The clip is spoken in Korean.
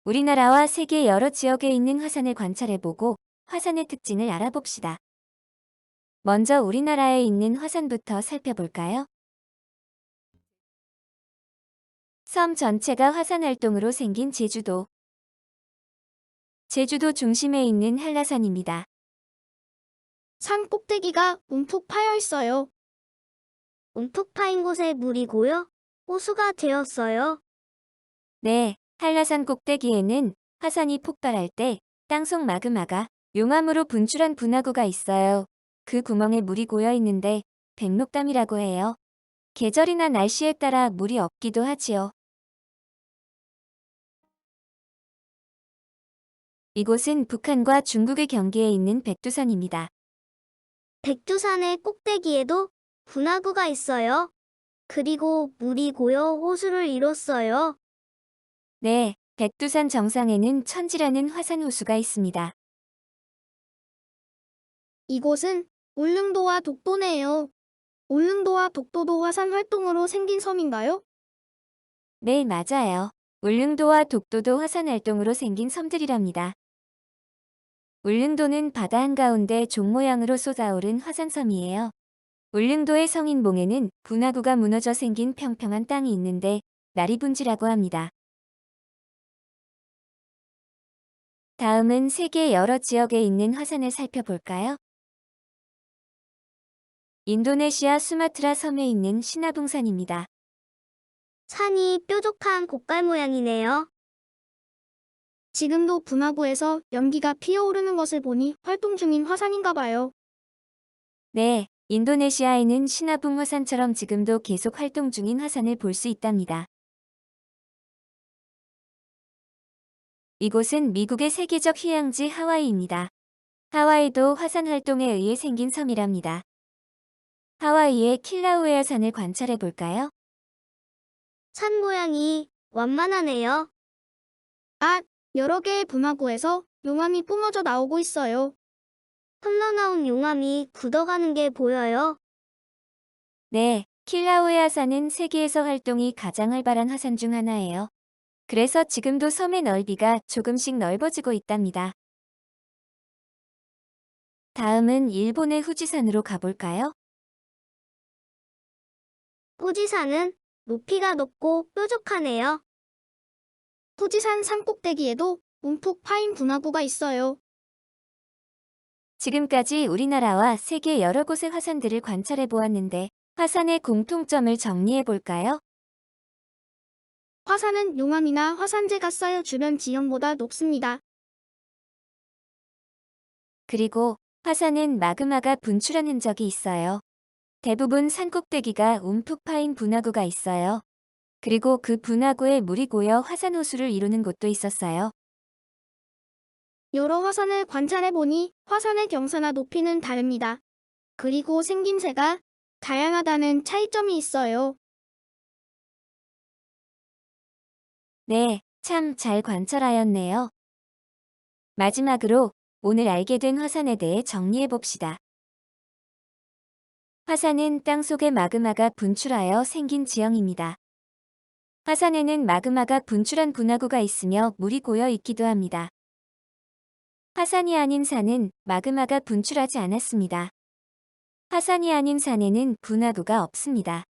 우리나라와 세계 여러 지역에 있는 화산을 관찰해보고 화산의 특징을 알아봅시다. 먼저 우리나라에 있는 화산부터 살펴볼까요? 섬 전체가 화산 활동으로 생긴 제주도. 제주도 중심에 있는 한라산입니다. 산 꼭대기가 움푹 파여 있어요. 움푹 파인 곳에 물이 고여 호수가 되었어요. 네, 한라산 꼭대기에는 화산이 폭발할 때 땅속 마그마가 용암으로 분출한 분화구가 있어요. 그 구멍에 물이 고여 있는데 백록담이라고 해요. 계절이나 날씨에 따라 물이 없기도 하지요. 이곳은 북한과 중국의 경계에 있는 백두산입니다. 백두산의 꼭대기에도 분화구가 있어요. 그리고 물이 고여 호수를 이뤘어요. 네, 백두산 정상에는 천지라는 화산 호수가 있습니다. 이곳은 울릉도와 독도네요. 울릉도와 독도도 화산 활동으로 생긴 섬인가요? 네, 맞아요. 울릉도와 독도도 화산 활동으로 생긴 섬들이랍니다. 울릉도는 바다 한가운데 종 모양으로 솟아오른 화산섬이에요. 울릉도의 성인봉에는 분화구가 무너져 생긴 평평한 땅이 있는데 나리분지라고 합니다. 다음은 세계 여러 지역에 있는 화산을 살펴볼까요? 인도네시아 수마트라 섬에 있는 시나붕산입니다. 산이 뾰족한 곡갈 모양이네요. 지금도 분화구에서 연기가 피어오르는 것을 보니 활동 중인 화산인가 봐요. 네, 인도네시아에는 시나붕 화산처럼 지금도 계속 활동 중인 화산을 볼 수 있답니다. 이곳은 미국의 세계적 휴양지 하와이입니다. 하와이도 화산 활동에 의해 생긴 섬이랍니다. 하와이의 킬라우에어 산을 관찰해 볼까요? 산 모양이 완만하네요. 아, 여러 개의 분화구에서 용암이 뿜어져 나오고 있어요. 흘러나온 용암이 굳어가는 게 보여요. 네, 킬라우에어 산은 세계에서 활동이 가장 활발한 화산 중 하나예요. 그래서 지금도 섬의 넓이가 조금씩 넓어지고 있답니다. 다음은 일본의 후지산으로 가볼까요? 후지산은 높이가 높고 뾰족하네요. 후지산 산꼭대기에도 움푹 파인 분화구가 있어요. 지금까지 우리나라와 세계 여러 곳의 화산들을 관찰해 보았는데 화산의 공통점을 정리해 볼까요? 화산은 용암이나 화산재가 쌓여 주변 지형보다 높습니다. 그리고 화산은 마그마가 분출한 흔적이 있어요. 대부분 산꼭대기가 움푹 파인 분화구가 있어요. 그리고 그 분화구에 물이 고여 화산 호수를 이루는 곳도 있었어요. 여러 화산을 관찰해보니 화산의 경사나 높이는 다릅니다. 그리고 생김새가 다양하다는 차이점이 있어요. 네, 참 잘 관찰하였네요. 마지막으로 오늘 알게 된 화산에 대해 정리해 봅시다. 화산은 땅속의 마그마가 분출하여 생긴 지형입니다. 화산에는 마그마가 분출한 분화구가 있으며 물이 고여 있기도 합니다. 화산이 아닌 산은 마그마가 분출하지 않았습니다. 화산이 아닌 산에는 분화구가 없습니다.